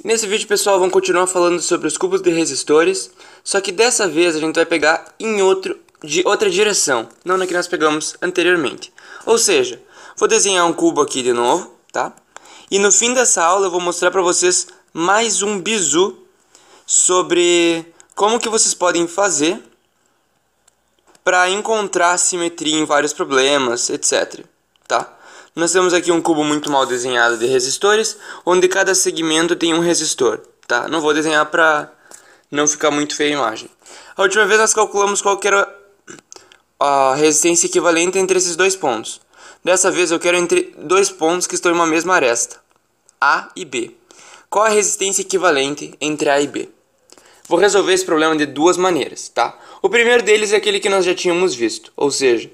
Nesse vídeo, pessoal, vamos continuar falando sobre os cubos de resistores, só que dessa vez a gente vai pegar de outra direção, não na que nós pegamos anteriormente. Ou seja, vou desenhar um cubo aqui de novo, tá? E no fim dessa aula eu vou mostrar para vocês mais um bizu sobre como que vocês podem fazer para encontrar simetria em vários problemas, etc. Tá? Nós temos aqui um cubo muito mal desenhado de resistores, onde cada segmento tem um resistor. Tá? Não vou desenhar para não ficar muito feia a imagem. A última vez nós calculamos qual que era a resistência equivalente entre esses dois pontos. Dessa vez eu quero entre dois pontos que estão em uma mesma aresta, A e B. Qual a resistência equivalente entre A e B? Vou resolver esse problema de duas maneiras, tá? O primeiro deles é aquele que nós já tínhamos visto, ou seja,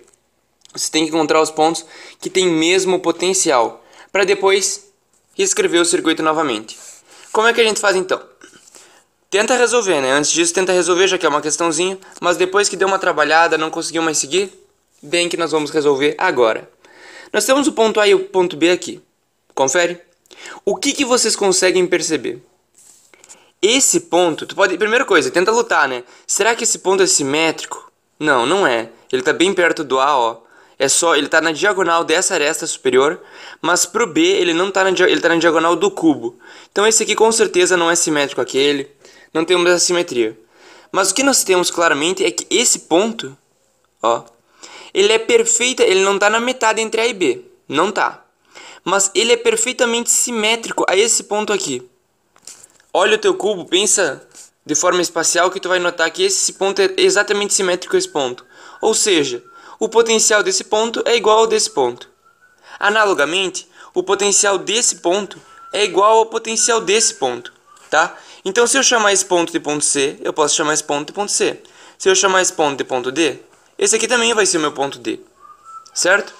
você tem que encontrar os pontos que têm mesmo potencial, para depois reescrever o circuito novamente. Como é que a gente faz então? Tenta resolver, né? Antes disso, tenta resolver, já que é uma questãozinha, mas depois que deu uma trabalhada, não conseguiu mais seguir, bem que nós vamos resolver agora. Nós temos o ponto A e o ponto B aqui. Confere? O que vocês conseguem perceber? Esse ponto, primeira coisa, tenta lutar, né? Será que esse ponto é simétrico? Não, não é. Ele tá bem perto do A, ó. Ele tá na diagonal dessa aresta superior, mas pro B ele não tá ele tá na diagonal do cubo. Então esse aqui com certeza não é simétrico àquele. Não temos essa simetria. Mas o que nós temos claramente é que esse ponto, ó, ele é perfeito, ele não tá na metade entre A e B. Não tá. Mas ele é perfeitamente simétrico a esse ponto aqui. Olha o teu cubo, pensa de forma espacial que tu vai notar que esse ponto é exatamente simétrico a esse ponto. Ou seja, o potencial desse ponto é igual ao desse ponto. Analogamente, o potencial desse ponto é igual ao potencial desse ponto, tá? Então se eu chamar esse ponto de ponto C, eu posso chamar esse ponto de ponto C. Se eu chamar esse ponto de ponto D, esse aqui também vai ser o meu ponto D, certo?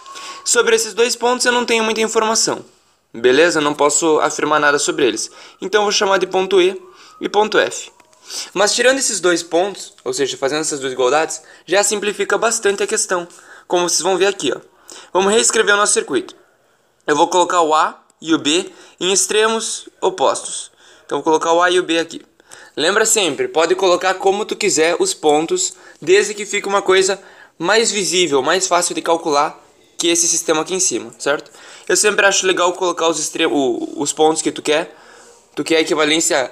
Sobre esses dois pontos eu não tenho muita informação. Beleza? Eu não posso afirmar nada sobre eles. Então eu vou chamar de ponto E e ponto F. Mas tirando esses dois pontos, ou seja, fazendo essas duas igualdades, já simplifica bastante a questão. Como vocês vão ver aqui, ó. Vamos reescrever o nosso circuito. Eu vou colocar o A e o B em extremos opostos. Então eu vou colocar o A e o B aqui. Lembra sempre, pode colocar como tu quiser os pontos, desde que fique uma coisa mais visível, mais fácil de calcular que esse sistema aqui em cima, certo? Eu sempre acho legal colocar os pontos que tu quer. Tu quer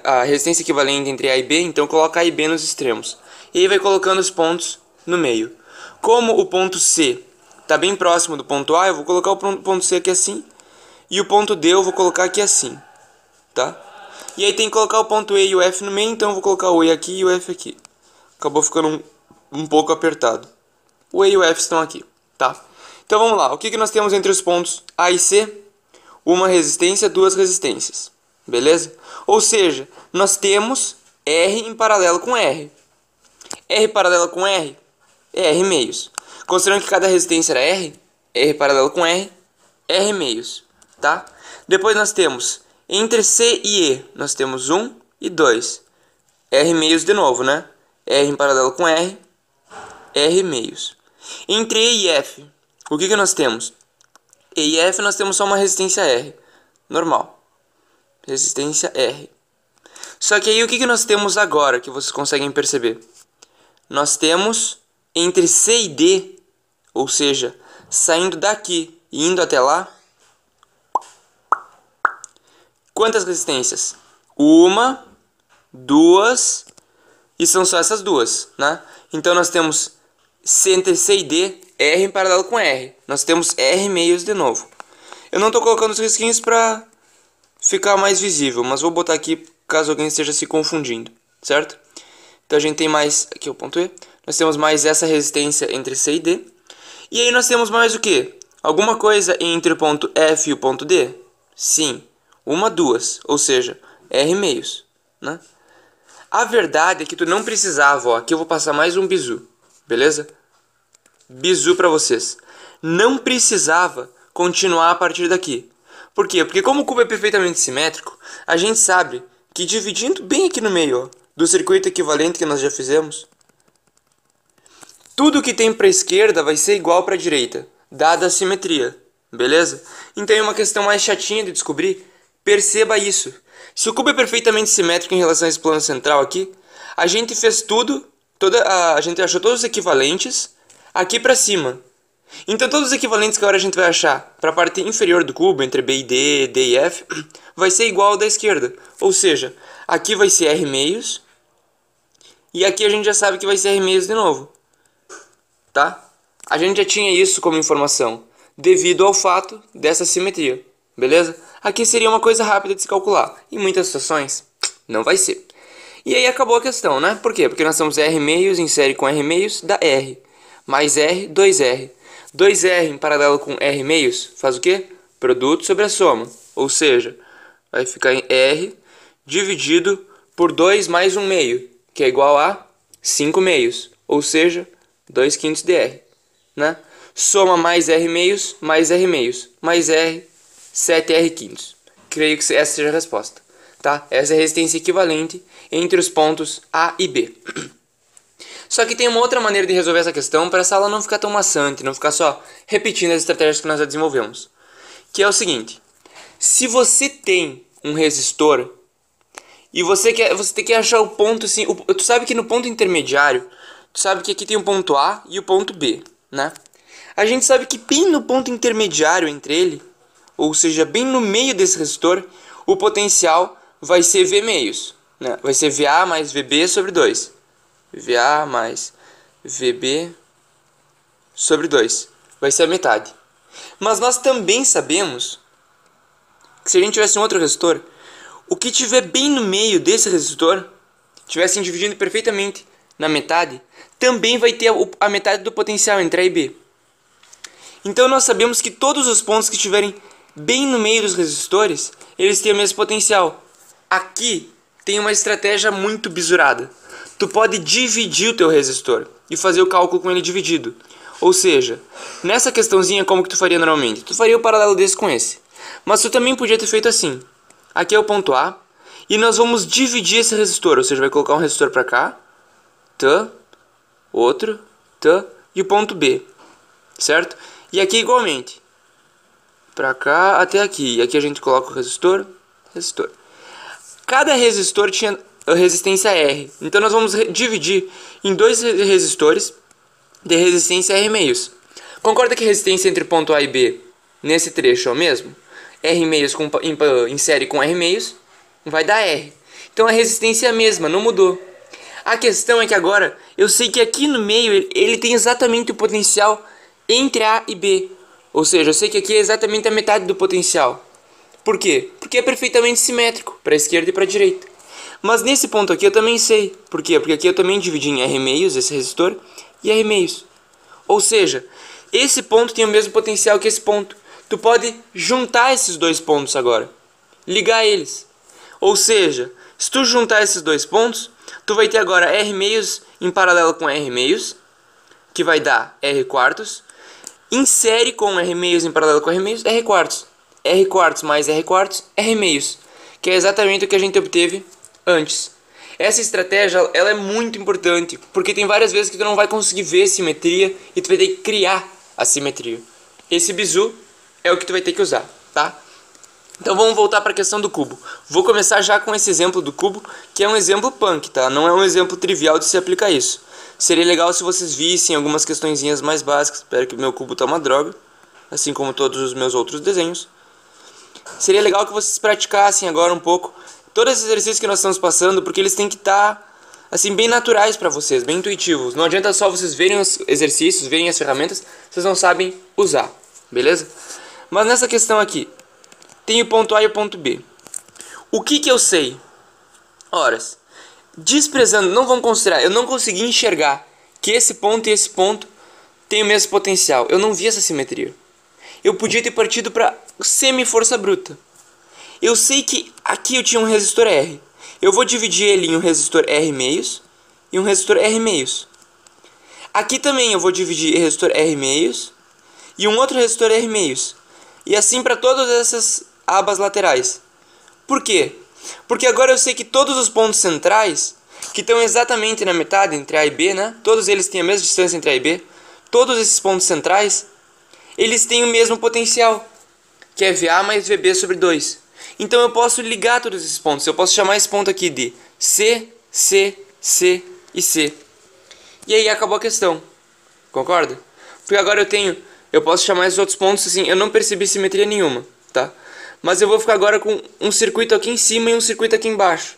a resistência equivalente entre A e B, então coloca A e B nos extremos. E aí vai colocando os pontos no meio. Como o ponto C está bem próximo do ponto A, eu vou colocar o ponto C aqui assim. E o ponto D eu vou colocar aqui assim, tá? E aí tem que colocar o ponto E e o F no meio, então eu vou colocar o E aqui e o F aqui. Acabou ficando um pouco apertado. O E e o F estão aqui, tá? Então vamos lá, o que nós temos entre os pontos A e C? Uma resistência, duas resistências, beleza? Ou seja, nós temos R em paralelo com R. R paralelo com R é R meios. Considerando que cada resistência era R, R paralelo com R, R meios, tá? Depois nós temos, entre C e E, nós temos 1 e 2. R meios de novo, né? R em paralelo com R, R meios. Entre E e F, o que nós temos? E e F nós temos só uma resistência R, normal. Resistência R. Só que aí o que nós temos agora, que vocês conseguem perceber? Nós temos entre C e D, ou seja, saindo daqui e indo até lá, quantas resistências? Uma, duas, e são só essas duas, né? Então nós temos entre C e D, R em paralelo com R. Nós temos R meios de novo. Eu não estou colocando os risquinhos para ficar mais visível, mas vou botar aqui caso alguém esteja se confundindo, certo? Então a gente tem mais, aqui é o ponto E, nós temos mais essa resistência entre C e D. E aí nós temos mais o que? Alguma coisa entre o ponto F e o ponto D? Sim, uma, duas, ou seja, R meios, né? A verdade é que tu não precisava, ó, aqui eu vou passar mais um bizu, beleza? Bizu para vocês. Não precisava continuar a partir daqui. Por quê? Porque como o cubo é perfeitamente simétrico, a gente sabe que dividindo bem aqui no meio, ó, do circuito equivalente que nós já fizemos, tudo que tem para a esquerda vai ser igual para a direita, dada a simetria, beleza? Então é uma questão mais chatinha de descobrir, perceba isso. Se o cubo é perfeitamente simétrico em relação a esse plano central aqui, a gente fez tudo, a gente achou todos os equivalentes aqui para cima. Então todos os equivalentes que agora a gente vai achar para a parte inferior do cubo, entre B e D, D e F, vai ser igual ao da esquerda. Ou seja, aqui vai ser R meios, e aqui a gente já sabe que vai ser R meios de novo. Tá? A gente já tinha isso como informação, devido ao fato dessa simetria. Beleza? Aqui seria uma coisa rápida de se calcular. Em muitas situações, não vai ser. E aí acabou a questão, né? Por quê? Porque nós temos R meios em série com R meios, dá R. Mais R, 2R. 2R em paralelo com R meios faz o quê? Produto sobre a soma. Ou seja, vai ficar em R dividido por 2 mais 1 meio, que é igual a 5 meios. Ou seja, 2 quintos de R. Né? Soma mais R meios, mais R, 7R quintos. Creio que essa seja a resposta. Tá? Essa é a resistência equivalente entre os pontos A e B. Só que tem uma outra maneira de resolver essa questão para essa aula não ficar tão maçante, não ficar só repetindo as estratégias que nós já desenvolvemos. Que é o seguinte: se você tem um resistor e você tem que achar o ponto assim, tu sabe que no ponto intermediário, tu sabe que aqui tem o ponto A e o ponto B, né? A gente sabe que bem no ponto intermediário entre ele, ou seja, bem no meio desse resistor, o potencial vai ser V meios, né? Vai ser VA mais VB sobre 2. VA mais VB sobre 2. Vai ser a metade. Mas nós também sabemos que se a gente tivesse um outro resistor, o que tiver bem no meio desse resistor, tivessem dividindo perfeitamente na metade, também vai ter a metade do potencial entre A e B. Então nós sabemos que todos os pontos que estiverem bem no meio dos resistores, eles têm o mesmo potencial. Aqui tem uma estratégia muito bisurada. Tu pode dividir o teu resistor e fazer o cálculo com ele dividido. Ou seja, nessa questãozinha, como que tu faria normalmente? Tu faria o paralelo desse com esse. Mas tu também podia ter feito assim. Aqui é o ponto A, e nós vamos dividir esse resistor. Ou seja, vai colocar um resistor para cá, outro, e o ponto B. Certo? E aqui igualmente. Para cá até aqui. E aqui a gente coloca o resistor. Cada resistor tinha resistência R. Então nós vamos dividir em dois resistores de resistência R meios. Concorda que a resistência entre ponto A e B nesse trecho é o mesmo? R meios em série com R meios vai dar R. Então a resistência é a mesma, não mudou. A questão é que agora eu sei que aqui no meio ele tem exatamente o potencial entre A e B. Ou seja, eu sei que aqui é exatamente a metade do potencial. Por quê? Porque é perfeitamente simétrico, para a esquerda e para a direita. Mas nesse ponto aqui eu também sei. Por quê? Porque aqui eu também dividi em R meios, esse resistor, e R meios. Ou seja, esse ponto tem o mesmo potencial que esse ponto. Tu pode juntar esses dois pontos agora. Ligar eles. Ou seja, se tu juntar esses dois pontos, tu vai ter agora R meios em paralelo com R meios, que vai dar R quartos. Em série com R meios em paralelo com R meios, R quartos. R quartos mais R quartos, R meios. Que é exatamente o que a gente obteve antes. Essa estratégia ela é muito importante, porque tem várias vezes que tu não vai conseguir ver simetria e tu vai ter que criar a simetria. Esse bizu é o que tu vai ter que usar, tá? Então vamos voltar para a questão do cubo. Vou começar já com esse exemplo do cubo, que é um exemplo punk, tá? Não é um exemplo trivial de se aplicar isso. Seria legal se vocês vissem algumas questõezinhas mais básicas. Espero que o meu cubo tá uma droga, assim como todos os meus outros desenhos. Seria legal que vocês praticassem agora um pouco todos esses exercícios que nós estamos passando, porque eles têm que estar assim bem naturais para vocês, bem intuitivos. Não adianta só vocês verem os exercícios, verem as ferramentas, vocês não sabem usar, beleza? Mas nessa questão aqui, tem o ponto A e o ponto B. O que eu sei? Horas. Desprezando, não vamos considerar, eu não consegui enxergar que esse ponto e esse ponto têm o mesmo potencial. Eu não vi essa simetria. Eu podia ter partido para semi-força bruta. Eu sei que aqui eu tinha um resistor R. Eu vou dividir ele em um resistor R meios e um resistor R meios. Aqui também eu vou dividir resistor R meios e um outro resistor R meios. E assim para todas essas abas laterais. Por quê? Porque agora eu sei que todos os pontos centrais, que estão exatamente na metade entre A e B, né? Todos eles têm a mesma distância entre A e B. Todos esses pontos centrais, eles têm o mesmo potencial, que é VA mais VB sobre 2. Então eu posso ligar todos esses pontos. Eu posso chamar esse ponto aqui de C, C, C e C. E aí acabou a questão. Concorda? Porque agora eu posso chamar esses outros pontos assim, eu não percebi simetria nenhuma, tá? Mas eu vou ficar agora com um circuito aqui em cima e um circuito aqui embaixo.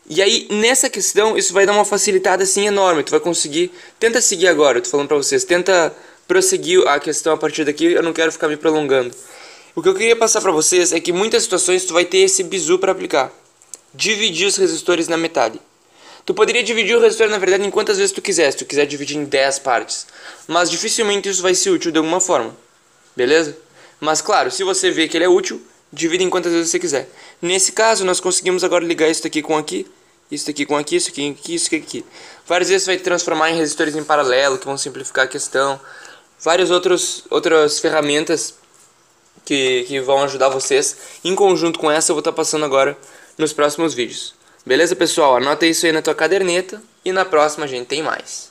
E aí, nessa questão, isso vai dar uma facilitada assim enorme. Tu vai conseguir... Tenta seguir agora, eu tô falando pra vocês. Tenta prosseguir a questão a partir daqui, eu não quero ficar me prolongando. O que eu queria passar pra vocês é que em muitas situações tu vai ter esse bizu pra aplicar. Dividir os resistores na metade. Tu poderia dividir o resistor, na verdade, em quantas vezes tu quiser. Se tu quiser dividir em 10 partes. Mas dificilmente isso vai ser útil de alguma forma. Beleza? Mas claro, se você vê que ele é útil, divida em quantas vezes você quiser. Nesse caso, nós conseguimos agora ligar isso aqui com aqui. Isso aqui com aqui, isso aqui, isso aqui. Várias vezes você vai transformar em resistores em paralelo, que vão simplificar a questão. Várias outras ferramentas que vão ajudar vocês. Em conjunto com essa, eu vou estar passando agora nos próximos vídeos. Beleza, pessoal? Anota isso aí na tua caderneta e na próxima a gente tem mais.